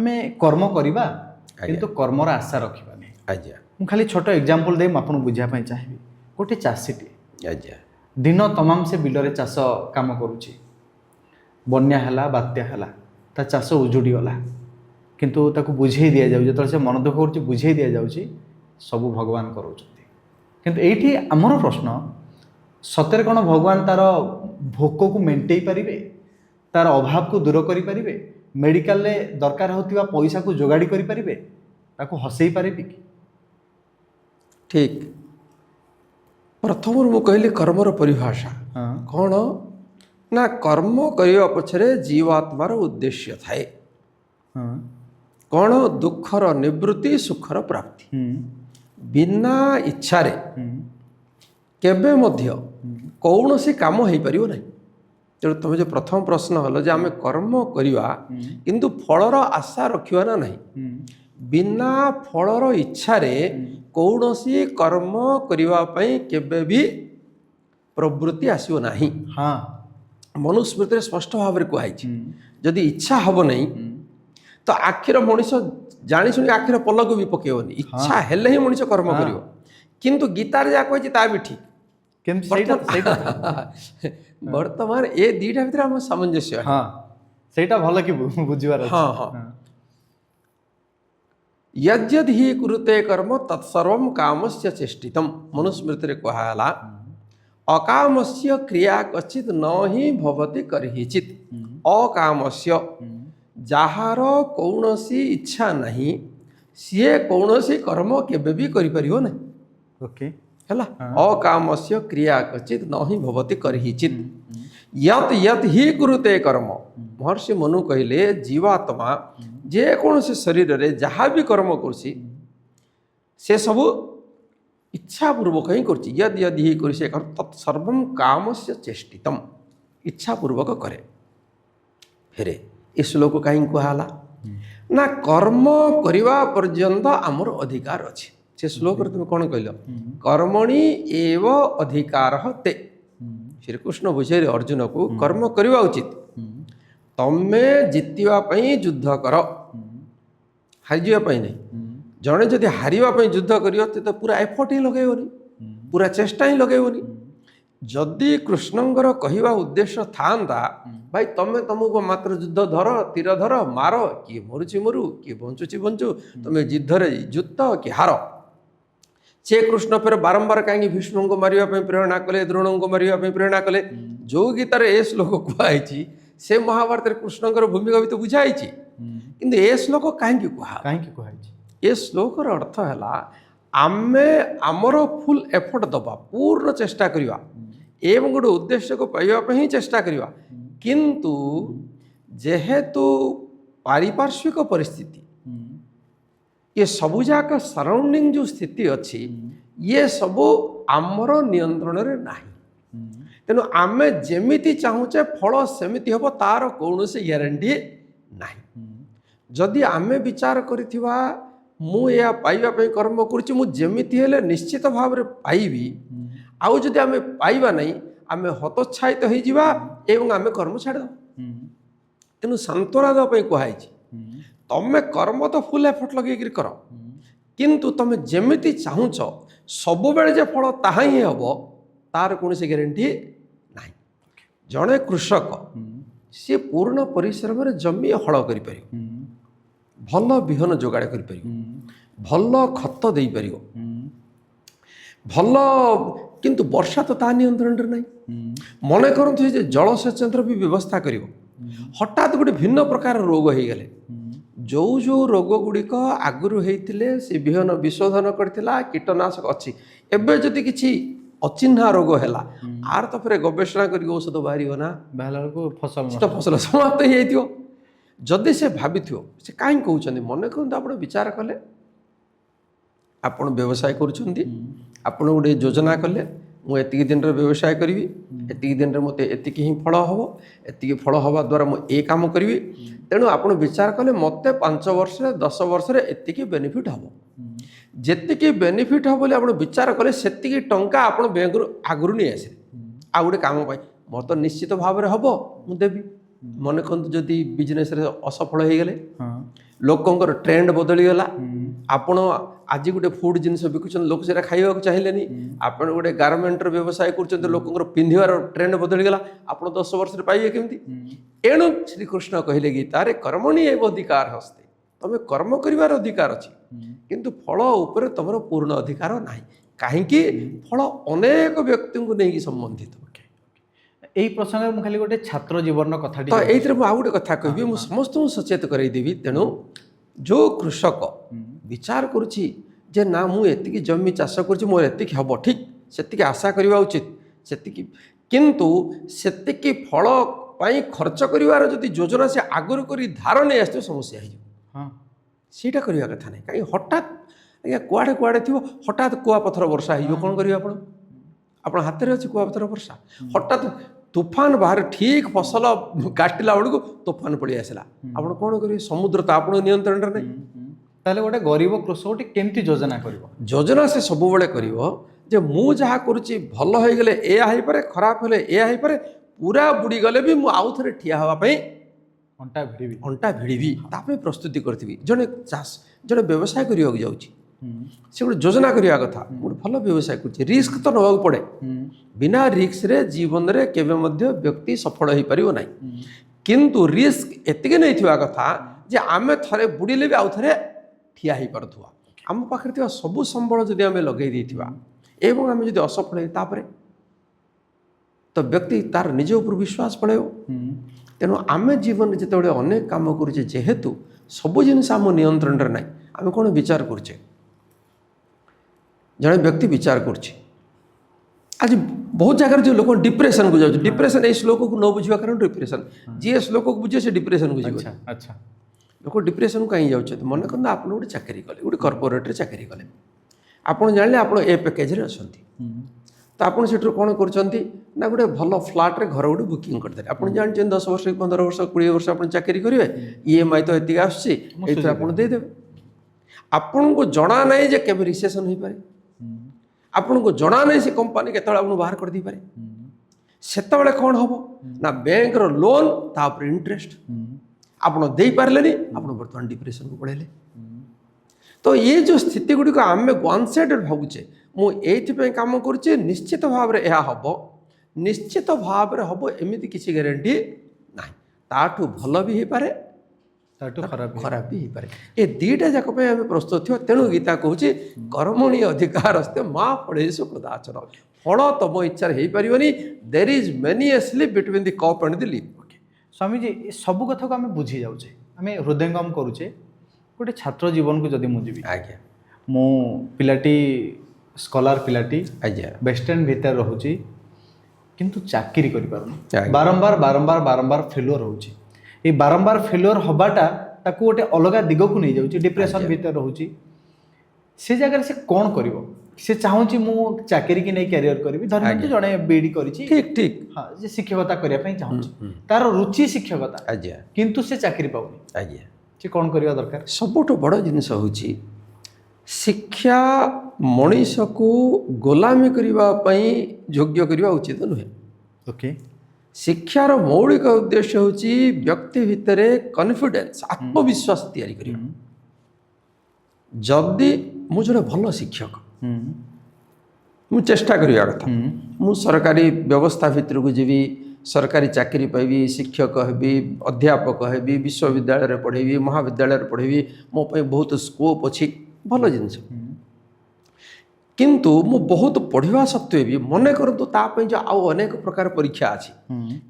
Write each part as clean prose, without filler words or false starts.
आमे कर्म करवा किंतु कर्मर आशा रखा नहीं। आज्ञा मु खाली छोट एग्जांपल दे आपन बुझापी चाहिए। गोटे चाषीटी आज्ञा दिन तमाम से बिलरे चाष काम करुच्ची, बन्या है बात्या है ता चाष उजुड़ी गला किंतु ताकू बुझे दि जाऊँ जो से मन दुख कर बुझे दि जाऊँ सब भगवान कराउछंती। किंतु एठी आमर प्रश्न सତରେ कौन भगवान तार भोक को मेंटेई पारिबे, तार अभाव को दूर करि पारिबे, मेडिकल रे दरकार होतिबा पैसा को जोगाड़ी करि पारिबे, ताकू हसई पारिबे कि? ठीक प्रथम मु कहली कर्मर परिभाषा हाँ कौन ना कर्म करने पछरे जीवात्मार उद्देश्य थाए हाँ कौन दुखर निवृत्ति सुखर प्राप्ति बिना इच्छा रे केबे मध्य कौन सी काम हो पारिबो नहीं। तेणु तुम जो प्रथम प्रश्न हल जे आम कर्म करवा किंतु फलर आशा रखिबा ना नहीं, बिना फलर इच्छा रे कौन सी कर्म करबा पई केबे भी प्रवृत्ति आसीबो नहीं। हाँ मनुस्मृति स्पष्ट भाव में कहुई जदि इच्छा हम नहीं तो आखिर मनीष जानी शुणी आखिर पलक भी पकेबनी, इच्छा हेले ही मनीष कर्म करिवो। किंतु गीतार जा कहि ता भी ठीक वर्तमान ए दीटा भीतर हम सामंजस्य। हाँ सेटा भल कि बुझिबार अछि। हाँ हाँ यद्यद ही कुरुते कर्म तत्सर्वं कामस्य चेष्टितम मनुस्मृति रे कहाला अकामस्य क्रिया कचित न ही भवति करहिचित। अकामस्य जार कौनसी इच्छा नहीं सीए कौनसी कर्म केबे भी करि परिबो नहीं। ओके हैला अकामस्य क्रिया कचित न ही भवति करहिचित यत यत ही कुरुते कर्म। महर्षि मनु कहले जीवात्मा जे कौन से शरीर रे जहाँ भी कर्म करसी से सब इच्छा पूर्वक ही करछि। यद यद ही करछि तत्सर्वं कामस्य चेष्टितम इच्छा पूर्वक करे। फेरे ए श्लोक कहीं कहला ना कर्म करवा पर्यंत आमर अधिकार अछि। से श्लोक रे तुम कौन कहल कर्मणि एव अधिकार ते। श्री कृष्ण बुझे अर्जुन को कर्म करवा उचित, तमे जितवा पई युद्ध कर हारिजिया पई नहीं। जड़े जदि हारिबा पई युद्ध करियो तो पूरा एफर्ट ही लगेबनी, पूरा चेष्टा ही लगेबनी। जदि कृष्णंकर कहवा उद्देश्य थांता भाई तमे तुमको मात्र युद्ध धर तीर धर मार किए मरुची मरु किए बंचुची बंचु तुम युद्ध युद्ध कि हार। से कृष्ण फिर बारंबार कहीं भीष्म को मारिया प्रेरणा कले, द्रोण को मारिया प्रेरणा कले। जो गीतार ए श्लोक कहुई से महाभारत कृष्णंकर भूमिका भी तो बुझाई किंतु ए श्लोक कहीं कहुई ए श्लोकर अर्थ है आमे आमर फुल एफर्ट दबा पूर्ण चेष्टा करवा एवं गोटे उद्देश्य को पाइबा ही चेष्टा करवा। किंतु जेहेतु पारिपार्श्विक परिस्थिति ये सबू जाक सराउंडिंग जो स्थिति अच्छी ये सबू आमर नियंत्रण रे नाही। तेणु आमे जेमिति चाहूचे फल सेमिति हबो तार कौन से ग्यारंटी नाही। जदि आमे विचार करिथिबा मु या पाइबा पे कर्म करुछि मु जेमिति हेले निश्चित भाव रे पाइबी आउ जदि आमे पाइबा नहीं आमे हतोत्साहित हो जिबा एवं आमे कर्म छाड़ दो। तेणु सांत्वना दो पे कहाई तमे कर्म तो फुल एफर्ट लगे कर किंतु तमे जेमिति चाहूच सब बेले जे फल ताहा ही हबो तार कौन से ग्यारंटी नाही। जड़े कृषक सी पूर्ण परिश्रम रे जमी हल करि परियो, भल बिहन जोगाड़ करि परियो, भल खत देई परियो, भल किंतु वर्षा तो ता नियंत्रण रे नहीं। मन करंतु जे जलसेचन भी व्यवस्था करियो हठात गोटे भिन्न प्रकार रोग हो गले जो जो रोग गुड़िक आगुरी होते से विहन विशोधन करथिला कीटनाशक अच्छी एबे जदि किछि अचिन्हा रोग है आर तो फिर गवेषणा कर औषध बाहर ना बाहर को फसल फसल समाप्त हो जदि से भावी से कहीं कहते मन करते आप विचार कले आप व्यवसाय कर गोटे योजना कले मुझे दिन व्यवसाय करी एति दिन में मत एति ही फल हम एति फल हवा द्वारा मुझे काम करी तेणु आप विचार कले मत 5 वर्ष 10 वर्ष एति बेनिफिट हम जी बेनिफिट हम बोले आप विचार कले से टंका आप बैंक आगुरी नहीं आसे आ गए कम मोर तो निश्चित भाव में हम मुझे देवी ମନେ କରନ୍ତୁ ଯଦି ବିଜନେସରେ ଅସଫଳ ହେଇଗଲେ, ହଁ ଲୋକଙ୍କର ଟ୍ରେଣ୍ଡ ବଦଳିଗଲା, ଆପଣ ଆଜି ଗୋଟେ ଫୁଡ୍ ଜିନିଷ ବିକୁଛନ୍ତି, ଲୋକ ସେଟା ଖାଇବାକୁ ଚାହିଁଲେନି, ଆପଣ ଗୋଟେ ଗାର୍ମେଣ୍ଟର ବ୍ୟବସାୟ କରୁଛନ୍ତି, ଲୋକଙ୍କର ପିନ୍ଧିବାର ଟ୍ରେଣ୍ଡ ବଦଳିଗଲା, ଆପଣ 10 ବର୍ଷରେ ପାଇବେ କେମିତି? ଏଣୁ ଶ୍ରୀକୃଷ୍ଣ କହିଲେ ଗୀତାରେ କର୍ମଣି ଏବ ଅଧିକାର ହସ୍ତେ, ତମେ କର୍ମ କରିବାର ଅଧିକାର ଅଛି, କିନ୍ତୁ ଫଳ ଉପରେ ତମର ପୂର୍ଣ୍ଣ ଅଧିକାର ନାହିଁ। କାହିଁକି? ଫଳ ଅନେକ ବ୍ୟକ୍ତିଙ୍କୁ ନେଇକି ସମ୍ବନ୍ଧିତ। ଏଇ ପ୍ରସଙ୍ଗରେ ମୁଁ ଖାଲି ଗୋଟେ ଛାତ୍ର ଜୀବନର କଥାଟି ତ ଏଇଥିରେ ମୁଁ ଆଉ ଗୋଟେ କଥା କହିବି, ମୁଁ ସମସ୍ତଙ୍କୁ ସଚେତ କରାଇଦେବି। ତେଣୁ ଯେଉଁ କୃଷକ ବିଚାର କରୁଛି ଯେ ନା ମୁଁ ଏତିକି ଜମି ଚାଷ କରୁଛି, ମୋର ଏତିକି ହେବ, ଠିକ୍, ସେତିକି ଆଶା କରିବା ଉଚିତ, ସେତିକି, କିନ୍ତୁ ସେତିକି ଫଳ ପାଇଁ ଖର୍ଚ୍ଚ କରିବାର ଯଦି ଯୋଜନା ସେ ଆଗରୁ କରି ଧାର ନେଇ ଆସିଥିବ, ସମସ୍ୟା ହେଇଯିବ। ହଁ ସେଇଟା କରିବା କଥା ନାହିଁ। କାହିଁକି ହଠାତ୍ ଆଜ୍ଞା କୁଆଡ଼େ କୁଆଡ଼େ ଥିବ, ହଠାତ୍ କୁଆପଥର ବର୍ଷା ହେଇଯିବ, କ'ଣ କରିବେ ଆପଣ? ଆପଣ ହାତରେ ଅଛି କୁଆପଥର ବର୍ଷା, ହଠାତ୍ ତୁଫାନ ବାହାରେ, ଠିକ୍ ଫସଲ କାଟିଲା ବେଳକୁ ତୁଫାନ ପଳେଇ ଆସିଲା, ଆପଣ କ'ଣ କରିବେ? ସମୁଦ୍ର ତ ଆପଣଙ୍କ ନିୟନ୍ତ୍ରଣରେ ନାହିଁ। ତାହେଲେ ଗୋଟେ ଗରିବ କୃଷକଟି କେମିତି ଯୋଜନା କରିବ? ଯୋଜନା ସେ ସବୁବେଳେ କରିବ ଯେ ମୁଁ ଯାହା କରୁଛି ଭଲ ହେଇଗଲେ ଏଇଆ ହେଇପାରେ, ଖରାପ ହେଲେ ଏଇଆ ହେଇପାରେ, ପୁରା ବୁଡ଼ିଗଲେ ବି ମୁଁ ଆଉ ଥରେ ଠିଆ ହେବା ପାଇଁ ଅଣ୍ଟା ଭିଡ଼ିବି, ତା ପାଇଁ ପ୍ରସ୍ତୁତି କରିଥିବି। ଜଣେ ବ୍ୟବସାୟ କରିବାକୁ ଯାଉଛି, ସେ ଗୋଟେ ଯୋଜନା କରିବା କଥା, ଗୋଟେ ଭଲ ବ୍ୟବସାୟ କରୁଛି, ରିସ୍କ ତ ନେବାକୁ ପଡ଼େ। ବିନା ରିସ୍କରେ ଜୀବନରେ କେବେ ମଧ୍ୟ ବ୍ୟକ୍ତି ସଫଳ ହେଇପାରିବ ନାହିଁ। କିନ୍ତୁ ରିସ୍କ ଏତିକି ନେଇଥିବା କଥା ଯେ ଆମେ ଥରେ ବୁଡ଼ିଲେ ବି ଆଉ ଥରେ ଠିଆ ହେଇପାରୁଥିବା। ଆମ ପାଖରେ ଥିବା ସବୁ ସମ୍ବଳ ଯଦି ଆମେ ଲଗେଇ ଦେଇଥିବା ଏବଂ ଆମେ ଯଦି ଅସଫଳ ହେଇ, ତାପରେ ତ ବ୍ୟକ୍ତି ତାର ନିଜ ଉପରୁ ବିଶ୍ୱାସ ପଳାଇବ। ତେଣୁ ଆମେ ଜୀବନରେ ଯେତେବେଳେ ଅନେକ କାମ କରୁଛେ, ଯେହେତୁ ସବୁ ଜିନିଷ ଆମ ନିୟନ୍ତ୍ରଣରେ ନାହିଁ, ଆମେ କ'ଣ ବିଚାର କରୁଛେ? ଜଣେ ବ୍ୟକ୍ତି ବିଚାର କରୁଛି, ଆଜି ବହୁତ ଜାଗାରେ ଯେଉଁ ଲୋକ ଡିପ୍ରେସନକୁ ଯାଉଛି, ଡିପ୍ରେସନ ଏଇ ଶ୍ଲୋକକୁ ନ ବୁଝିବା କାରଣ ଡିପ୍ରେସନ, ଯିଏ ଶ୍ଲୋକକୁ ବୁଝିବ ସେ ଡିପ୍ରେସନକୁ ଯିବ। ଆଚ୍ଛା, ଲୋକ ଡିପ୍ରେସନକୁ କାହିଁକି ଯାଉଛନ୍ତି? ମନେ କରନ୍ତୁ ଆପଣ ଗୋଟେ ଚାକିରି କଲେ, ଗୋଟେ କର୍ପୋରେଟରେ ଚାକିରି କଲେ, ଆପଣ ଜାଣିଲେ ଆପଣ ଏ ପ୍ୟାକେଜରେ ଅଛନ୍ତି, ତ ଆପଣ ସେଠାରୁ କ'ଣ କରୁଛନ୍ତି ନା ଗୋଟେ ଭଲ ଫ୍ଲାଟ୍ରେ ଘର ଗୋଟେ ବୁକିଂ କରିଦେଲେ। ଆପଣ ଜାଣିଛନ୍ତି 10 ବର୍ଷ, 15 ବର୍ଷ, 20 ବର୍ଷ ଆପଣ ଚାକିରି କରିବେ, EMI ତ ଏତିକି ଆସୁଛି, ଏଇଥିରେ ଆପଣ ଦେଇଦେବେ। ଆପଣଙ୍କୁ ଜଣା ନାହିଁ ଯେ କେବେ ରିସେସନ୍ ହେଇପାରେ, ଆପଣଙ୍କୁ ଜଣା ନାହିଁ ସେ କମ୍ପାନୀ କେତେବେଳେ ଆପଣଙ୍କୁ ବାହାର କରିଦେଇପାରେ। ସେତେବେଳେ କ'ଣ ହେବ ନା ବ୍ୟାଙ୍କର ଲୋନ୍, ତାପରେ ଇଣ୍ଟରେଷ୍ଟ, ଆପଣ ଦେଇପାରିଲେନି, ଆପଣ ବର୍ତ୍ତମାନ ଡିପ୍ରେସନକୁ ପଳେଇଲେ। ତ ଏ ଯେଉଁ ସ୍ଥିତି ଗୁଡ଼ିକ ଆମେ ୱାନ୍ ସାଇଡ଼େଡ଼ ଭାବୁଛେ, ମୁଁ ଏଇଥିପାଇଁ କାମ କରୁଛି, ନିଶ୍ଚିତ ଭାବରେ ଏହା ହେବ, ନିଶ୍ଚିତ ଭାବରେ ହେବ, ଏମିତି କିଛି ଗ୍ୟାରେଣ୍ଟି ନାହିଁ। ତାଠୁ ଭଲ ବି ହେଇପାରେ, ତାଠୁ ଖରାପ ବି ହେଇପାରେ। ଏ ଦୁଇଟା ଯାକ ପାଇଁ ଆମେ ପ୍ରସ୍ତୁତ ଥିବା। ତେଣୁ ଗୀତା କହୁଛି କର୍ମଣି ଅଧିକାର ହସ୍ତେ ମା ଫଳେଷୁ କଦାଚନ, ଫଳ ତମ ଇଚ୍ଛାରେ ହେଇପାରିବନି। There is many a slip between the cup and the lip. ସ୍ୱାମୀଜୀ, ଏ ସବୁ କଥାକୁ ଆମେ ବୁଝି ଯାଉଛେ, ଆମେ ହୃଦୟଙ୍ଗମ କରୁଛେ। ଗୋଟେ ଛାତ୍ର ଜୀବନକୁ ଯଦି ମୁଁ ଯିବି, ଆଜ୍ଞା, ମୁଁ ପିଲାଟି ସ୍କଲାର ପିଲାଟି, ଆଜ୍ଞା, ବେଷ୍ଟେଣ୍ଡ ଭିତରେ ରହୁଛି, କିନ୍ତୁ ଚାକିରି କରିପାରୁନି, ଆଜ୍ଞା। ବାରମ୍ବାର ଫେଲୁଅର ହେଉଛି। এই ବାରମ୍ବାର ଫେଲୁଅର ହେବାଟା ତାକୁ ଗୋଟେ ଅଲଗା ଦିଗକୁ ନେଇଯାଉଛି, ଡିପ୍ରେସନ୍ ଭିତରେ ରହୁଛି। ସେ ଜାଗାରେ ସେ କ'ଣ କରିବ? ସେ ଚାହୁଁଛି ମୁଁ ଚାକିରି କି ନେଇ କ୍ୟାରିୟର କରିବି, ଧରନ୍ତୁ ଜଣେ ବିଇଡ଼ି କରିଛି, ଠିକ୍, ହଁ, ଯେ ଶିକ୍ଷକତା କରିବା ପାଇଁ ଚାହୁଁଛି, ତାର ରୁଚି ଶିକ୍ଷକତା, ଆଜ୍ଞା, କିନ୍ତୁ ସେ ଚାକିରି ପାଉନି, ଆଜ୍ଞା। ସେ କ'ଣ କରିବା ଦରକାର? ସବୁଠୁ ବଡ଼ ଜିନିଷ ହେଉଛି ଶିକ୍ଷା ମଣିଷକୁ ଗୋଲାମୀ କରିବା ପାଇଁ ଯୋଗ୍ୟ କରିବା ଉଚିତ ନୁହେଁ। ଓକେ, ଶିକ୍ଷାର ମୌଳିକ ଉଦ୍ଦେଶ୍ୟ ହେଉଛି ବ୍ୟକ୍ତି ଭିତରେ କନଫିଡେନ୍ସ, ଆତ୍ମବିଶ୍ୱାସ ତିଆରି କରିବା। ଯଦି ମୁଁ ଜଣେ ଭଲ ଶିକ୍ଷକ, ମୁଁ ଚେଷ୍ଟା କରିବା କଥା, ମୁଁ ସରକାରୀ ବ୍ୟବସ୍ଥା ଭିତରକୁ ଯିବି, ସରକାରୀ ଚାକିରି ପାଇବି, ଶିକ୍ଷକ ହେବି, ଅଧ୍ୟାପକ ହେବି, ବିଶ୍ୱବିଦ୍ୟାଳୟରେ ପଢ଼େଇବି, ମହାବିଦ୍ୟାଳୟରେ ପଢ଼େଇବି, ମୋ ପାଇଁ ବହୁତ ସ୍କୋପ୍ ଅଛି, ଭଲ ଜିନିଷ। କିନ୍ତୁ ମୁଁ ବହୁତ ପଢ଼ିବା ସତ୍ତ୍ୱେ ବି ମନେ କରନ୍ତୁ ତା ପାଇଁ ଯେଉଁ ଆଉ ଅନେକ ପ୍ରକାର ପରୀକ୍ଷା ଅଛି,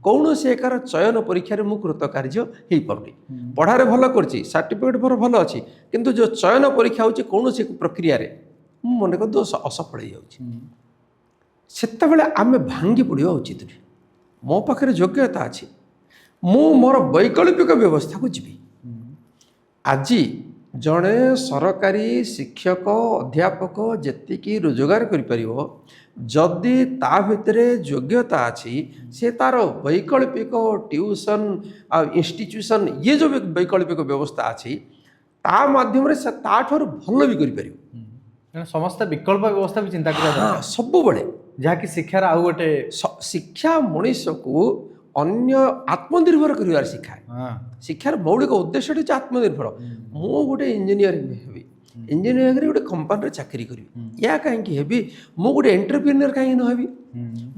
କୌଣସି ଏକାର ଚୟନ ପରୀକ୍ଷାରେ ମୁଁ କୃତକାର୍ଯ୍ୟ ହେଇପାରୁନି। ପଢ଼ାରେ ଭଲ କରିଛି, ସାର୍ଟିଫିକେଟ୍ ମୋର ଭଲ ଅଛି, କିନ୍ତୁ ଯେଉଁ ଚୟନ ପରୀକ୍ଷା ହେଉଛି କୌଣସି ପ୍ରକ୍ରିୟାରେ ମୁଁ ମନେ କରନ୍ତୁ ଅସଫଳ ହେଇଯାଉଛି। ସେତେବେଳେ ଆମେ ଭାଙ୍ଗି ପଡ଼ିବା ଉଚିତ ନୁହେଁ। ମୋ ପାଖରେ ଯୋଗ୍ୟତା ଅଛି, ମୁଁ ମୋର ବୈକଳ୍ପିକ ବ୍ୟବସ୍ଥାକୁ ଯିବି। ଆଜି ଜଣେ ସରକାରୀ ଶିକ୍ଷକ, ଅଧ୍ୟାପକ ଯେତିକି ରୋଜଗାର କରିପାରିବ, ଯଦି ତା ଭିତରେ ଯୋଗ୍ୟତା ଅଛି, ସେ ତାର ବୈକଳ୍ପିକ ଟ୍ୟୁସନ୍ ଆଉ ଇନଷ୍ଟିଚ୍ୟୁସନ୍, ଇଏ ଯେଉଁ ବୈକଳ୍ପିକ ବ୍ୟବସ୍ଥା ଅଛି, ତା ମାଧ୍ୟମରେ ସେ ତାଠାରୁ ଭଲ ବି କରିପାରିବ। ସମସ୍ତେ ବିକଳ୍ପ ବ୍ୟବସ୍ଥା ବି ଚିନ୍ତା କରିବା ଦରକାର ସବୁବେଳେ, ଯାହାକି ଶିକ୍ଷାର ଆଉ ଗୋଟେ ଶିକ୍ଷା ମଣିଷକୁ ଅନ୍ୟ ଆତ୍ମନିର୍ଭର କରିବାର ଶିଖାଏ। ହଁ ଶିକ୍ଷାର ମୌଳିକ ଉଦ୍ଦେଶ୍ୟଟି ହେଉଛି ଆତ୍ମନିର୍ଭର। ମୁଁ ଗୋଟେ ଇଞ୍ଜିନିୟରିଂ ହେବି, ଇଞ୍ଜିନିୟରିଂରେ ଗୋଟେ କମ୍ପାନୀରେ ଚାକିରି କରିବି, ୟା କାହିଁକି ହେବି? ମୁଁ ଗୋଟେ ଏଣ୍ଟରପ୍ରିନିୟର କାହିଁକି ନ ହେବି?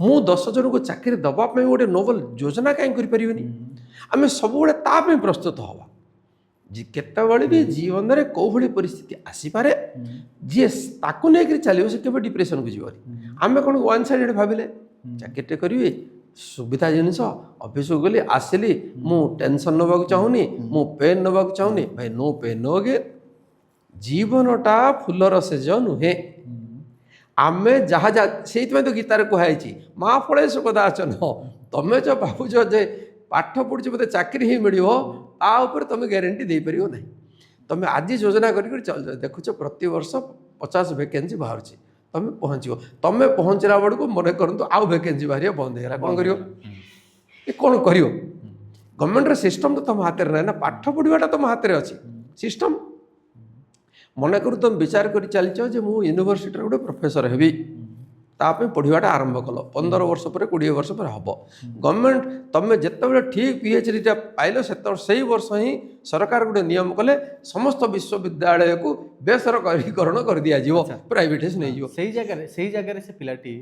ମୁଁ 10 ଜଣଙ୍କୁ ଚାକିରି ଦେବା ପାଇଁ ଗୋଟେ ନୋବେଲ ଯୋଜନା କାହିଁକି କରିପାରିବିନି? ଆମେ ସବୁବେଳେ ତା ପାଇଁ ପ୍ରସ୍ତୁତ ହେବା। କେତେବେଳେ ବି ଜୀବନରେ କେଉଁଭଳି ପରିସ୍ଥିତି ଆସିପାରେ, ଯିଏ ତାକୁ ନେଇକରି ଚାଲିବ ସେ କେବେ ଡିପ୍ରେସନକୁ ଯିବନି। ଆମେ କ'ଣ ୱାନ୍ ସାଇଡେଡ଼ ଭାବିଲେ ଚାକିରିଟେ କରିବି, ସୁବିଧା ଜିନିଷ, ଅଫିସକୁ ଗଲି ଆସିଲି, ମୁଁ ଟେନସନ୍ ନେବାକୁ ଚାହୁଁନି, ମୁଁ ପେନ୍ ନେବାକୁ ଚାହୁଁନି। ଭାଇ ନୋ ପେନ୍ ନୋ ଗେନ୍। ଜୀବନଟା ଫୁଲର ସେଜ ନୁହେଁ। ଆମେ ଯାହା ସେଇଥିପାଇଁ ତ ଗୀତାରେ କୁହାଯାଇଛି ମା ଫଳେ ସୁଖଦାଚନ। ତମେ ଯେଉଁ ଭାବୁଛ ଯେ ପାଠ ପଢ଼ୁଛ ମୋତେ ଚାକିରି ହିଁ ମିଳିବ, ତା ଉପରେ ତମେ ଗ୍ୟାରେଣ୍ଟି ଦେଇପାରିବ ନାହିଁ। ତମେ ଆଜି ଯୋଜନା କରିକି ଦେଖୁଛ ପ୍ରତିବର୍ଷ 50 ଭେକେନ୍ସି ବାହାରୁଛି, ତମେ ପହଞ୍ଚିବ। ତମେ ପହଞ୍ଚିଲା ବେଳକୁ ମନେ କରନ୍ତୁ ଆଉ ଭେକେନ୍ସି ବାହାରିବା ବନ୍ଦ ହେଇଗଲା, କ'ଣ କରିବ? ଏ କ'ଣ କରିବ? ଗଭର୍ଣ୍ଣମେଣ୍ଟର ସିଷ୍ଟମ୍ ତ ତମ ହାତରେ ନାହିଁ ନା, ପାଠ ପଢ଼ିବାଟା ତମ ହାତରେ ଅଛି ସିଷ୍ଟମ୍। ମନେ କରୁ ତୁମେ ବିଚାର କରି ଚାଲିଛ ଯେ ମୁଁ ୟୁନିଭର୍ସିଟିରେ ଗୋଟେ ପ୍ରଫେସର ହେବି, ତା ପାଇଁ ପଢ଼ିବାଟା ଆରମ୍ଭ କଲ, 15 ବର୍ଷ ପରେ 20 ବର୍ଷ ପରେ ହେବ। ଗଭର୍ଣ୍ଣମେଣ୍ଟ ତମେ ଯେତେବେଳେ ଠିକ୍ PhDଟା ପାଇଲ ସେତେବେଳେ ସେଇ ବର୍ଷ ହିଁ ସରକାର ଗୋଟେ ନିୟମ କଲେ ସମସ୍ତ ବିଶ୍ୱବିଦ୍ୟାଳୟକୁ ବେସରକାରୀକରଣ କରିଦିଆଯିବ, ପ୍ରାଇଭେଟାଇଜ୍ ନେଇଯିବ। ସେଇ ଜାଗାରେ ସେ ପିଲାଟି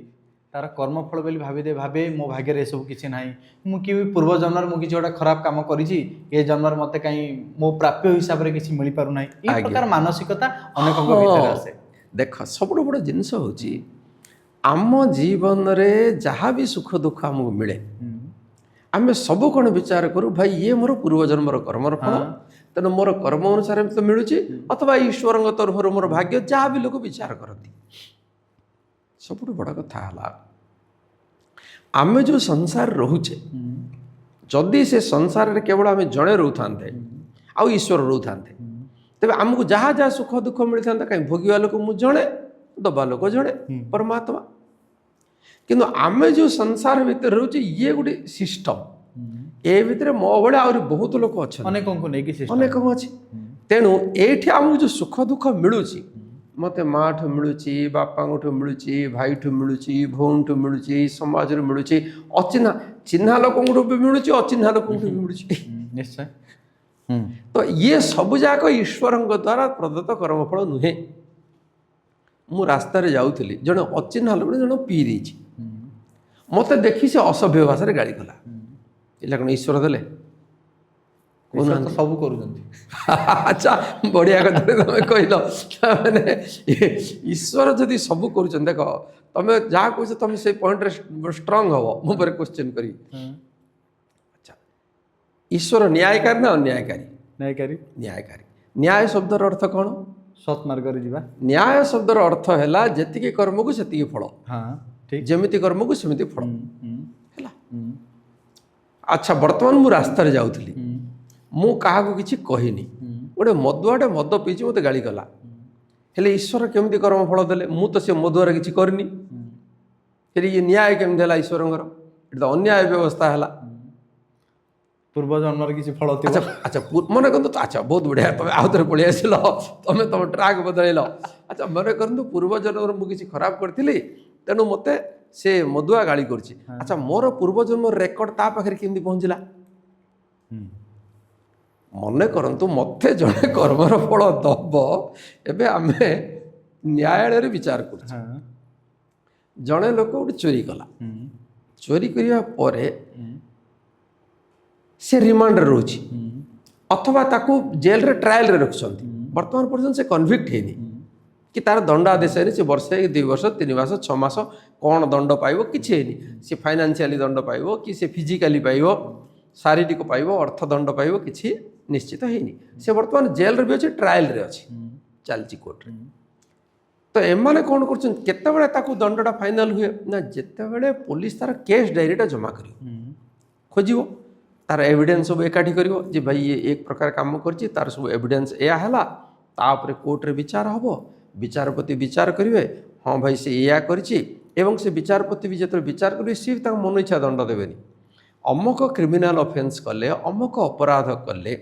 ତାର କର୍ମଫଳ ବୋଲି ଭାବେ ମୋ ଭାଗ୍ୟରେ ଏସବୁ କିଛି ନାହିଁ, ମୁଁ କି ପୂର୍ବ ଜନ୍ମରେ ମୁଁ କିଛି ଗୋଟେ ଖରାପ କାମ କରିଛି, ଏ ଜନ୍ମରେ ମୋତେ କାହିଁ ମୋ ପ୍ରାପ୍ୟ ହିସାବରେ କିଛି ମିଳିପାରୁନାହିଁ। ଏ ପ୍ରକାର ମାନସିକତା ଅନେକଙ୍କ ଭିତରେ ଆସେ। ଦେଖ ସବୁଠୁ ବଡ଼ ଜିନିଷ ହେଉଛି ଆମ ଜୀବନରେ ଯାହା ବି ସୁଖ ଦୁଃଖ ଆମକୁ ମିଳେ, ଆମେ ସବୁ କ'ଣ ବିଚାର କରୁ? ଭାଇ ଇଏ ମୋର ପୂର୍ବଜନ୍ମର କର୍ମର ଫଳ, ତେଣୁ ମୋର କର୍ମ ଅନୁସାରେ ତ ମିଳୁଛି, ଅଥବା ଈଶ୍ୱରଙ୍କ ତରଫରୁ ମୋର ଭାଗ୍ୟ, ଯାହା ବି ଲୋକ ବିଚାର କରନ୍ତି। ସବୁଠୁ ବଡ଼ କଥା ହେଲା ଆମେ ଯେଉଁ ସଂସାରରେ ରହୁଛେ, ଯଦି ସେ ସଂସାରରେ କେବଳ ଆମେ ଜଣେ ରହୁଥାନ୍ତେ ଆଉ ଈଶ୍ୱର ରହୁଥାନ୍ତେ, ତେବେ ଆମକୁ ଯାହା ଯାହା ସୁଖ ଦୁଃଖ ମିଳିଥାନ୍ତା, କାହିଁ ଭୋଗିବା ଲୋକ ମୁଁ ଜଣେ, ଦବା ଲୋକ ଜଣେ, ପରମାତ୍ମା। କିନ୍ତୁ ଆମେ ଯେଉଁ ସଂସାର ଭିତରେ ରହୁଛେ ଇଏ ଗୋଟେ ସିଷ୍ଟମ୍, ଏ ଭିତରେ ମୋ ଭଳି ଆହୁରି ବହୁତ ଲୋକ ଅଛନ୍ତି, ଅନେକଙ୍କୁ ନେଇକି ଅନେକ ଅଛି। ତେଣୁ ଏଇଠି ଆମକୁ ଯେଉଁ ସୁଖ ଦୁଃଖ ମିଳୁଛି, ମୋତେ ମାଠୁ ମିଳୁଛି, ବାପାଙ୍କଠୁ ମିଳୁଛି, ଭାଇଠୁ ମିଳୁଛି, ଭଉଣୀଠୁ ମିଳୁଛି, ସମାଜରୁ ମିଳୁଛି, ଅଚିହ୍ନା ଚିହ୍ନା ଲୋକଙ୍କଠୁ ବି ମିଳୁଛି, ଅଚିହ୍ନା ଲୋକଙ୍କଠୁ ବି ମିଳୁଛି। ନିଶ୍ଚୟ। ତ ଇଏ ସବୁ ଯାକ ଈଶ୍ୱରଙ୍କ ଦ୍ୱାରା ପ୍ରଦତ୍ତ କର୍ମଫଳ ନୁହେଁ। ମୁଁ ରାସ୍ତାରେ ଯାଉଥିଲି, ଜଣେ ଅଚିହ୍ନା ଲୋକ ଜଣେ ପିଇ ଦେଇଛି, ମୋତେ ଦେଖି ସେ ଅସଭ୍ୟ ଭାଷାରେ ଗାଳି କଲା। ଏଇଟା କ'ଣ ଈଶ୍ୱର ଦେଲେ? ସବୁ କରୁଛନ୍ତି। ଆଚ୍ଛା ବଢ଼ିଆ କଥା ତମେ କହିଲ। ମାନେ ଈଶ୍ୱର ଯଦି ସବୁ କରୁଛନ୍ତି, ଦେଖ ତମେ ଯାହା କହୁଛ ତମେ ସେଇ ପଏଣ୍ଟରେ ଷ୍ଟ୍ରଙ୍ଗ ହବ, ମୋ ଉପରେ କ୍ୱେଶ୍ଚନ୍ କରିବି। ଆଚ୍ଛା ଈଶ୍ୱର ନ୍ୟାୟକାରୀ ନା ଅନ୍ୟାୟକାରୀ? ନ୍ୟାୟକାରୀ। ନ୍ୟାୟକାରୀ। ନ୍ୟାୟ ଶବ୍ଦର ଅର୍ଥ କ'ଣ? ସତ୍ ମାର୍ଗରେ ଯିବା। ନ୍ୟାୟ ଶବ୍ଦର ଅର୍ଥ ହେଲା ଯେତିକି କର୍ମକୁ ସେତିକି ଫଳ, ଯେମିତି କର୍ମକୁ ସେମିତି ଫଳ ହେଲା। ଆଚ୍ଛା ବର୍ତ୍ତମାନ ମୁଁ ରାସ୍ତାରେ ଯାଉଥିଲି, ମୁଁ କାହାକୁ କିଛି କହିନି, ଗୋଟେ ମଦୁଆଟେ ମଦ ପିଇଛି ମୋତେ ଗାଳି କଲା, ହେଲେ ଈଶ୍ୱର କେମିତି କର୍ମଫଳ ଦେଲେ? ମୁଁ ତ ସେ ମଦୁଆରେ କିଛି କରିନି, ହେଲେ ଇଏ ନ୍ୟାୟ କେମିତି ହେଲା ଈଶ୍ୱରଙ୍କର? ଏଇଟା ତ ଅନ୍ୟାୟ ବ୍ୟବସ୍ଥା ହେଲା। ପୂର୍ବ ଜନ୍ମରେ କିଛି ଫଳ ଥିବ। ଆଚ୍ଛା ମନେ କରନ୍ତୁ, ଆଚ୍ଛା ବହୁତ ବଢ଼ିଆ, ତମେ ଆଉ ଥରେ ପଳେଇ ଆସିଲ, ତମେ ତମ ଟ୍ରାକ୍ ବଦଳେଇଲ। ଆଚ୍ଛା ମନେ କରନ୍ତୁ ପୂର୍ବ ଜନ୍ମରେ ମୁଁ କିଛି ଖରାପ କରିଥିଲି, ତେଣୁ ମୋତେ ସେ ମଦୁଆ ଗାଳି କରୁଛି। ଆଚ୍ଛା ମୋର ପୂର୍ବ ଜନ୍ମର ରେକର୍ଡ ତା ପାଖରେ କେମିତି ପହଞ୍ଚିଲା? ମନେ କରନ୍ତୁ ମୋତେ ଜଣେ କର୍ମର ଫଳ ଦବ, ଏବେ ଆମେ ନ୍ୟାୟାଳୟରେ ବିଚାର କରୁଛୁ। ଜଣେ ଲୋକ ଗୋଟେ ଚୋରି କଲା, ଚୋରି କରିବା ପରେ ସେ ରିମାଣ୍ଡରେ ରହୁଛି, ଅଥବା ତାକୁ ଜେଲରେ ଟ୍ରାଏଲରେ ରଖୁଛନ୍ତି। ବର୍ତ୍ତମାନ ପର୍ଯ୍ୟନ୍ତ ସେ କନଭିକ୍ଟ ହେଇନି କି ତାର ଦଣ୍ଡାଦେଶ ହେଇନି, ସେ ବର୍ଷେ 2 ବର୍ଷ 3 ମାସ 6 ମାସ କ'ଣ ଦଣ୍ଡ ପାଇବ କିଛି ହେଇନି। ସେ ଫାଇନାନ୍ସିଆଲି ଦଣ୍ଡ ପାଇବ କି ସେ ଫିଜିକାଲି ପାଇବ, ଶାରୀରିକ ପାଇବ, ଅର୍ଥଦଣ୍ଡ ପାଇବ, କିଛି ନିଶ୍ଚିତ ହେଇନି। ସେ ବର୍ତ୍ତମାନ ଜେଲରେ ବି ଅଛି, ଟ୍ରାଏଲରେ ଅଛି, ଚାଲିଛି କୋର୍ଟରେ। ତ ଏମାନେ କ'ଣ କରୁଛନ୍ତି, କେତେବେଳେ ତାକୁ ଦଣ୍ଡଟା ଫାଇନାଲ ହୁଏ ନା ଯେତେବେଳେ ପୋଲିସ ତାର କେସ୍ ଡାଏରୀଟା ଜମା କରିବ, ଖୋଜିବ, ତାର ଏଭିଡେନ୍ସ ସବୁ ଏକାଠି କରିବ ଯେ ଭାଇ ଇଏ ଏକ ପ୍ରକାର କାମ କରିଛି, ତାର ସବୁ ଏଭିଡେନ୍ସ ଏଇଆ ହେଲା, ତାପରେ କୋର୍ଟରେ ବିଚାର ହେବ, ବିଚାରପତି ବିଚାର କରିବେ, ହଁ ଭାଇ ସେ ଏଇଆ କରିଛି, ଏବଂ ସେ ବିଚାରପତି ବି ଯେତେବେଳେ ବିଚାର କରିବେ ସିଏ ତାଙ୍କ ମନ ଇଚ୍ଛା ଦଣ୍ଡ ଦେବେନି। ଅମକ କ୍ରିମିନାଲ ଅଫେନ୍ସ କଲେ, ଅମକ ଅପରାଧ କଲେ,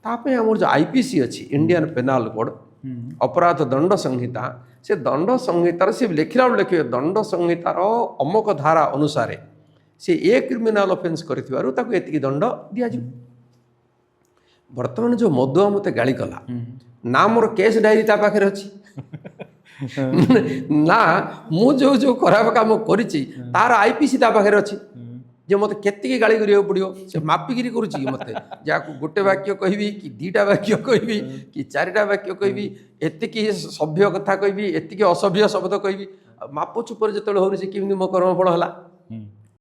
ତା ପାଇଁ ଆମର ଯେଉଁ IPC ଅଛି, ଇଣ୍ଡିଆନ୍ ପେନାଲ କୋଡ୍, ଅପରାଧ ଦଣ୍ଡ ସଂହିତା, ସେ ଦଣ୍ଡ ସଂହିତାର ସେ ଲେଖିଲା ବେଳେ ଲେଖିବେ ଦଣ୍ଡ ସଂହିତାର ଅମକ ଧାରା ଅନୁସାରେ से ए क्रिमिनाल ऑफेंस करथिबारु ताकू एतिकी दंड दिया जो वर्तमान जो मधुआ मते गाली कला ना मोर केस डायरी ता पाखरे अछि ना मु जो जो खराब काम करिछि तार आईपीसी ता पाखरे अछि जे मते केतिकी गाली करियो पड़ियो से मापिगिरी करूछि मते जाको गोटे वाक्य कहबी कि दीटा वाक्य कहबी कि चारिटा वाक्य कहबी एतिकी सभ्य कथा कहबी एतिकी असभ्य शब्द कहबी माप चुपर जतले होनी से किमि मो कर्म फल हला